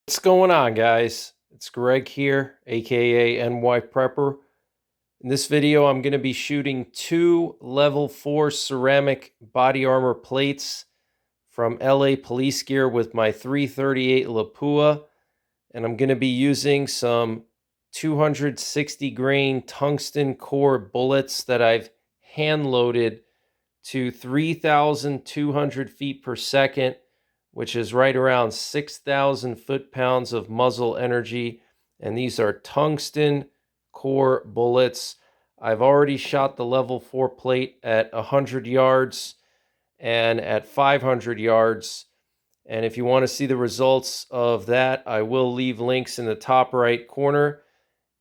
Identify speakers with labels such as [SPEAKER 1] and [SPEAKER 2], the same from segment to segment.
[SPEAKER 1] What's going on, guys? It's Greg here, aka NYPrepper. In this video, I'm going to be shooting two level 4 ceramic body armor plates from LA Police Gear with my 338 Lapua, and I'm going to be using some 260 grain tungsten core bullets that I've hand loaded to 3,200 feet per second, which is right around 6,000 foot-pounds of muzzle energy. And these are tungsten core bullets. I've already shot the level 4 plate at 100 yards and at 500 yards. And if you want to see the results of that, I will leave links in the top right corner.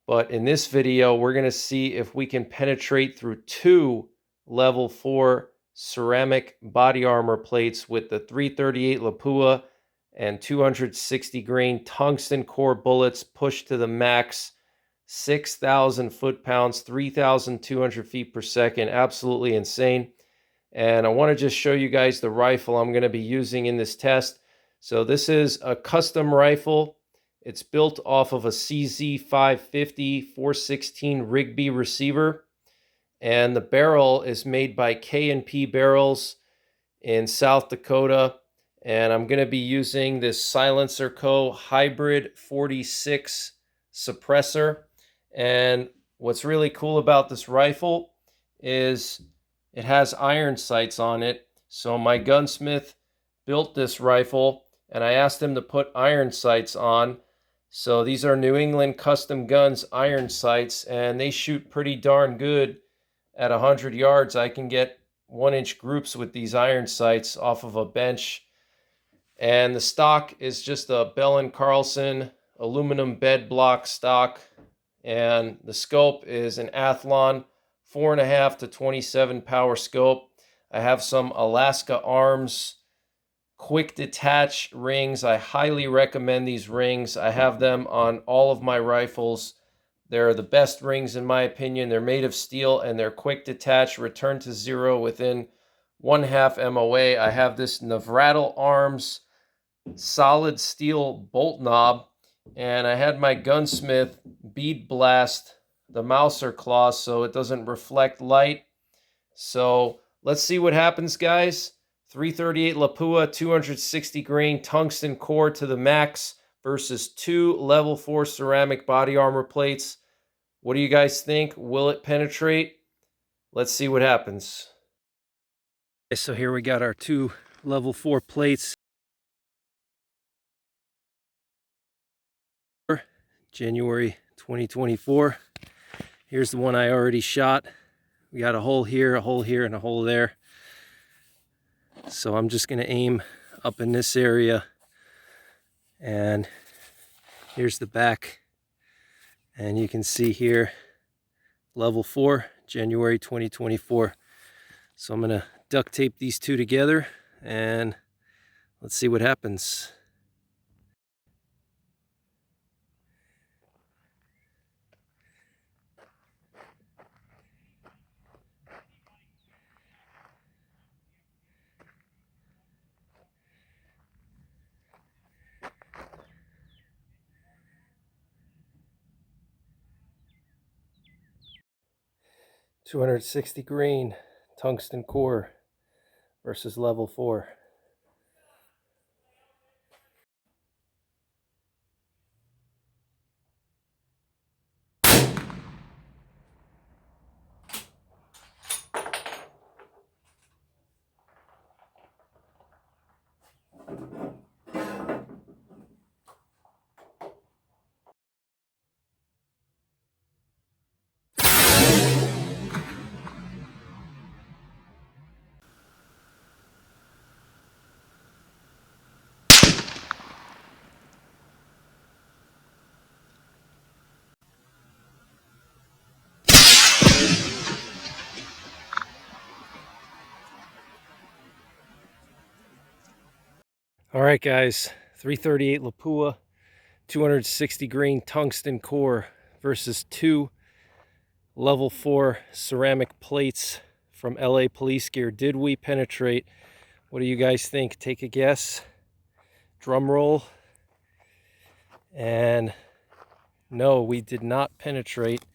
[SPEAKER 1] But in this video, we're going to see if we can penetrate through two level 4 ceramic body armor plates with the 338 Lapua and 260 grain tungsten core bullets pushed to the max, 6,000 foot-pounds, 3,200 feet per second. Absolutely insane. And I want to just show you guys the rifle I'm going to be using in this test. So this is a custom rifle. It's built off of a CZ550 416 Rigby receiver. And the barrel is made by K&P Barrels in South Dakota. And I'm going to be using this Silencer Co. Hybrid 46 suppressor. And what's really cool about this rifle is it has iron sights on it. So my gunsmith built this rifle, and I asked him to put iron sights on. So these are New England Custom Guns iron sights, and they shoot pretty darn good at 100 yards. I can get 1-inch groups with these iron sights off of a bench. And the stock is just a Bell & Carlson aluminum bed block stock. And the scope is an Athlon 4.5 to 27 power scope. I have some Alaska Arms quick detach rings. I highly recommend these rings. I have them on all of my rifles. They're the best rings in my opinion. They're made of steel and they're quick detach, return to zero within 1/2 MOA. I have this Navrattle Arms solid steel bolt knob, and I had my gunsmith bead blast the Mauser claw so it doesn't reflect light. So let's see what happens, guys. 338 Lapua, 260 grain tungsten core to the max versus two level 4 ceramic body armor plates. What do you guys think? Will it penetrate? Let's see what happens. Okay, so here we got our two level 4 plates. January 2024. Here's the one I already shot. We got a hole here, and a hole there. So I'm just going to aim up in this area. And here's the back. And you can see here, level 4, January 2024. So I'm going to duct tape these two together and let's see what happens. .260 grain tungsten core versus level 4. All right, guys, 338 Lapua, 260 grain tungsten core versus two level 4 ceramic plates from LA Police Gear. Did we penetrate? What do you guys think? Take a guess. Drum roll. And no, we did not penetrate.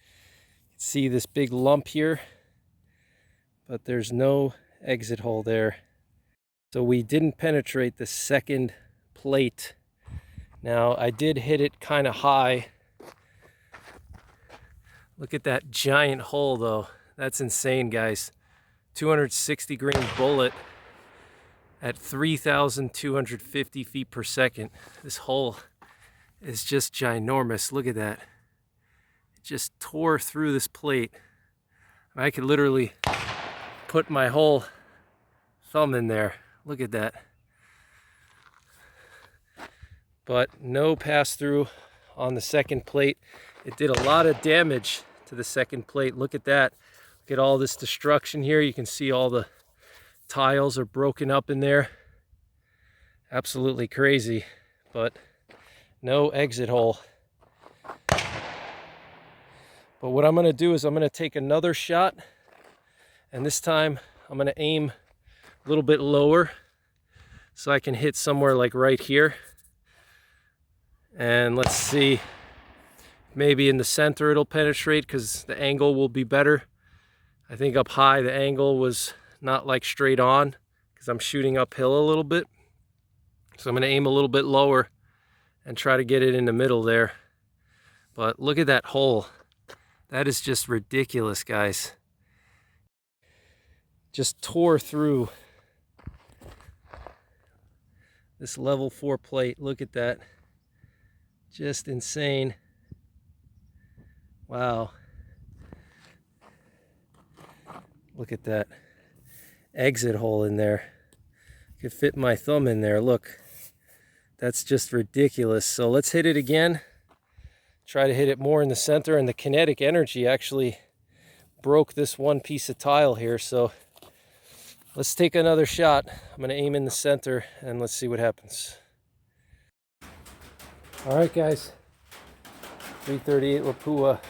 [SPEAKER 1] See this big lump here, but there's no exit hole there. So we didn't penetrate the second plate. Now I did hit it kind of high. Look at that giant hole though. That's insane, guys. 260 grain bullet at 3,250 feet per second. This hole is just ginormous. Look at that. It just tore through this plate. I could literally put my whole thumb in there. Look at that. But no pass through on the second plate. It did a lot of damage to the second plate. Look at that. Look at all this destruction here. You can see all the tiles are broken up in there. Absolutely crazy, but no exit hole. But what I'm going to do is I'm going to take another shot, and this time I'm going to aim a little bit lower so I can hit somewhere like right here. And let's see, maybe in the center it'll penetrate because the angle will be better. I think up high the angle was not like straight on because I'm shooting uphill a little bit. So I'm going to aim a little bit lower and try to get it in the middle there. But look at that hole. That is just ridiculous, guys. Just tore through this level 4 plate. Look at that. Just insane. Wow. Look at that exit hole in there. Could fit my thumb in there. Look. That's just ridiculous. So let's hit it again. Try to hit it more in the center, and the kinetic energy actually broke this one piece of tile here. So let's take another shot. I'm going to aim in the center and let's see what happens. All right, guys. 338 Lapua,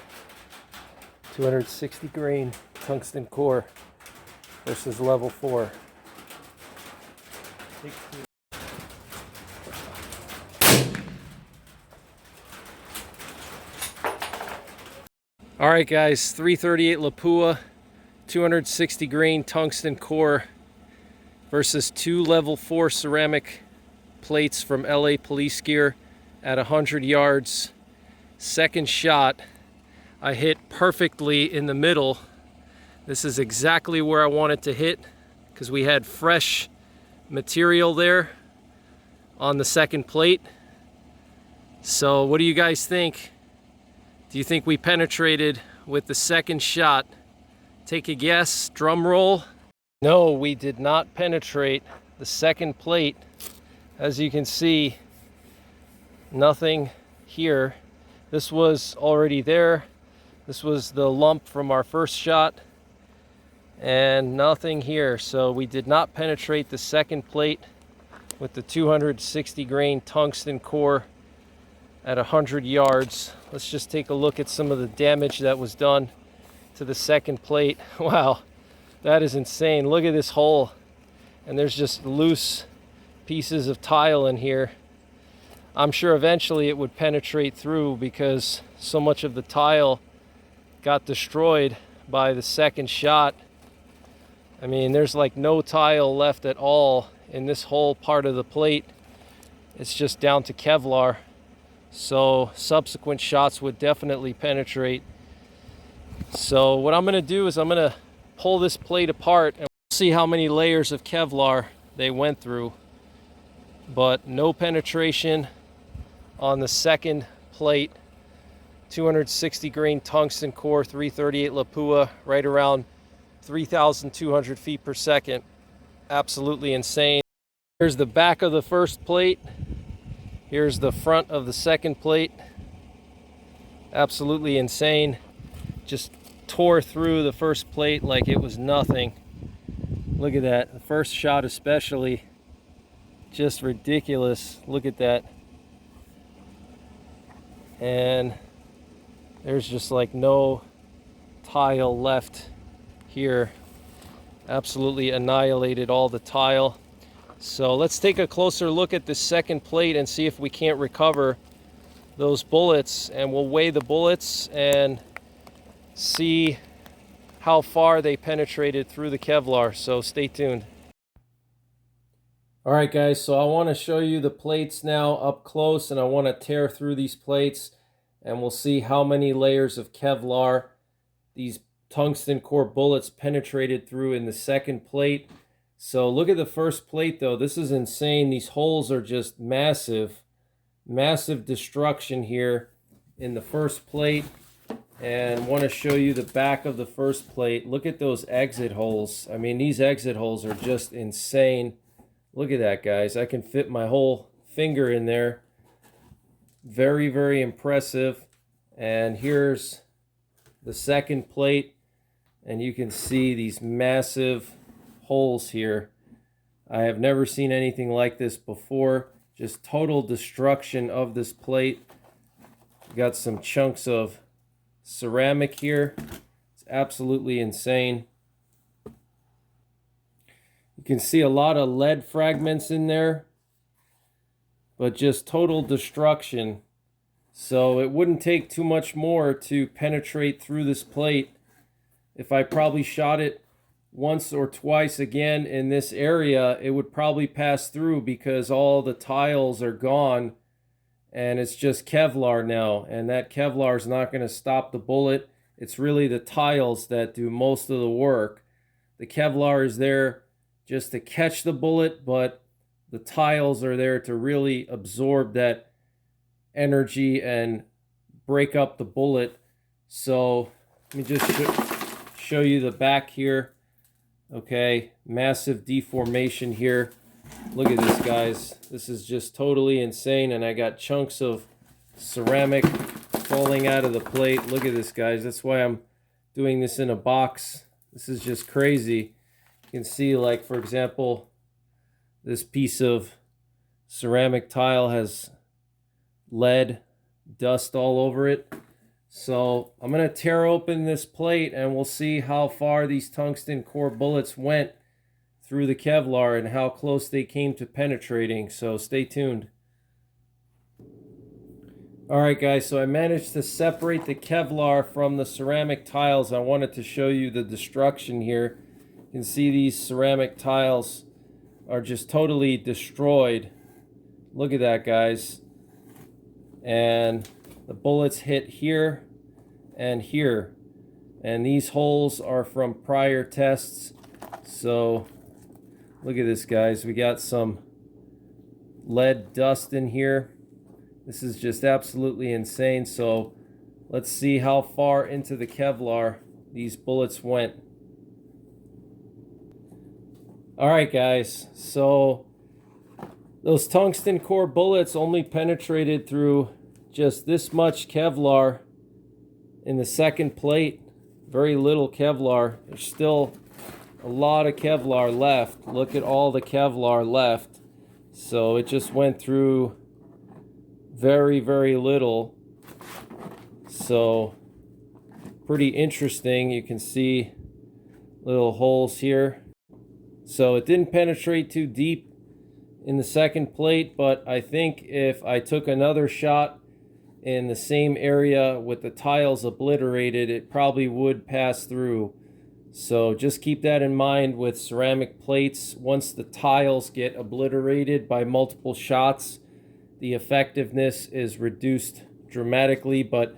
[SPEAKER 1] 260 grain tungsten core versus level 4. All right, guys, 338 Lapua, 260 grain tungsten core versus 2 level 4 ceramic plates from LA Police Gear at 100 yards. Second shot, I hit perfectly in the middle. This is exactly where I wanted to hit because we had fresh material there on the second plate. So what do you guys think? Do you think we penetrated with the second shot? Take a guess, drum roll. No, we did not penetrate the second plate. As you can see, nothing here. This was already there. This was the lump from our first shot, and nothing here. So we did not penetrate the second plate with the 260 grain tungsten core at 100 yards. Let's just take a look at some of the damage that was done to the second plate. Wow, that is insane. Look at this hole, and there's just loose pieces of tile in here. I'm sure eventually it would penetrate through because so much of the tile got destroyed by the second shot. I mean, there's like no tile left at all in this whole part of the plate. It's just down to Kevlar. So subsequent shots would definitely penetrate. So what I'm going to do is I'm going to pull this plate apart and see how many layers of Kevlar they went through. But no penetration on the second plate. 260 grain tungsten core, 338 Lapua, right around 3,200 feet per second. Absolutely insane. Here's the back of the first plate. Here's the front of the second plate. Absolutely insane. Just tore through the first plate like it was nothing. Look at that. The first shot especially. Just ridiculous. Look at that. And there's just like no tile left here. Absolutely annihilated all the tile. So let's take a closer look at this second plate and see if we can't recover those bullets, and we'll weigh the bullets and see how far they penetrated through the Kevlar. So stay tuned. All right, guys, so I want to show you the plates now up close, and I want to tear through these plates, and we'll see how many layers of Kevlar these tungsten core bullets penetrated through in the second plate. So look at the first plate, though. This is insane. These holes are just massive. Massive destruction here in the first plate. And want to show you the back of the first plate. Look at those exit holes. I mean, these exit holes are just insane. Look at that, guys. I can fit my whole finger in there. Very, very impressive. And here's the second plate. And you can see these massive holes here. I have never seen anything like this before. Just total destruction of this plate. Got some chunks of ceramic here. It's absolutely insane. You can see a lot of lead fragments in there, but just total destruction. So it wouldn't take too much more to penetrate through this plate. If I probably shot it once or twice again in this area, it would probably pass through because all the tiles are gone and it's just Kevlar now, and that Kevlar is not going to stop the bullet. It's really the tiles that do most of the work. The Kevlar is there just to catch the bullet, but the tiles are there to really absorb that energy and break up the bullet. So let me just show you the back here. Okay, massive deformation here. Look at this, guys. This is just totally insane, and I got chunks of ceramic falling out of the plate. Look at this, guys. That's why I'm doing this in a box. This is just crazy. You can see, like, for example, this piece of ceramic tile has lead dust all over it. So I'm going to tear open this plate and we'll see how far these tungsten core bullets went through the Kevlar and how close they came to penetrating. So stay tuned. All right, guys, so I managed to separate the Kevlar from the ceramic tiles. I wanted to show you the destruction here. You can see these ceramic tiles are just totally destroyed. Look at that, guys. And the bullets hit here and here. And these holes are from prior tests. So look at this, guys. We got some lead dust in here. This is just absolutely insane. So let's see how far into the Kevlar these bullets went. All right, guys. So those tungsten core bullets only penetrated through just this much Kevlar in the second plate. Very little Kevlar. There's still a lot of Kevlar left. Look at all the Kevlar left. So it just went through very, very little. So pretty interesting. You can see little holes here. So it didn't penetrate too deep in the second plate, but I think if I took another shot in the same area with the tiles obliterated, it probably would pass through. So just keep that in mind with ceramic plates. Once the tiles get obliterated by multiple shots, the effectiveness is reduced dramatically. But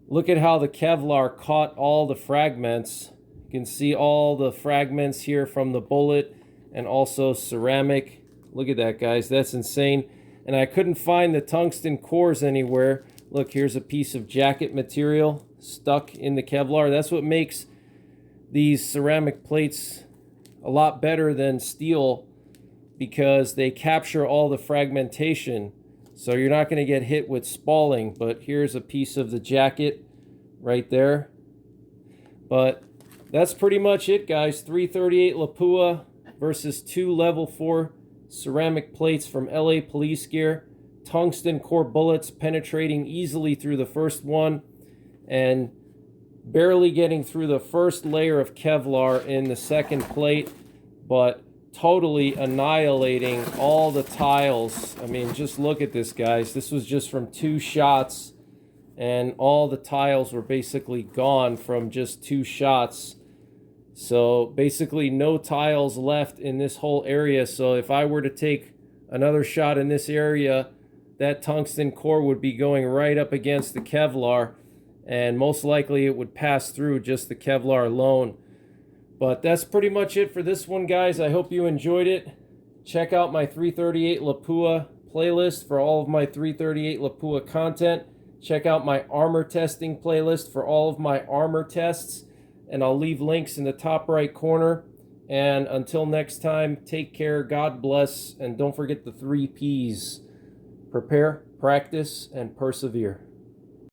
[SPEAKER 1] look at how the Kevlar caught all the fragments. You can see all the fragments here from the bullet and also ceramic. Look at that, guys. That's insane. And I couldn't find the tungsten cores anywhere. Look, here's a piece of jacket material stuck in the Kevlar. That's what makes these ceramic plates a lot better than steel, because they capture all the fragmentation. So you're not going to get hit with spalling. But here's a piece of the jacket right there. But that's pretty much it, guys. 338 Lapua versus 2 level 4 ceramic plates from LA Police Gear. Tungsten core bullets penetrating easily through the first one and barely getting through the first layer of Kevlar in the second plate, but totally annihilating all the tiles. I mean, just look at this, guys. This was just from 2 shots, and all the tiles were basically gone from just 2 shots. So basically no tiles left in this whole area. So if I were to take another shot in this area, that tungsten core would be going right up against the Kevlar, and most likely it would pass through just the Kevlar alone. But that's pretty much it for this one, guys. I hope you enjoyed it. Check out my 338 Lapua playlist for all of my 338 Lapua content. Check out my armor testing playlist for all of my armor tests, and I'll leave links in the top right corner. And until next time, take care, God bless, and don't forget the 3 Ps: prepare, practice, and persevere.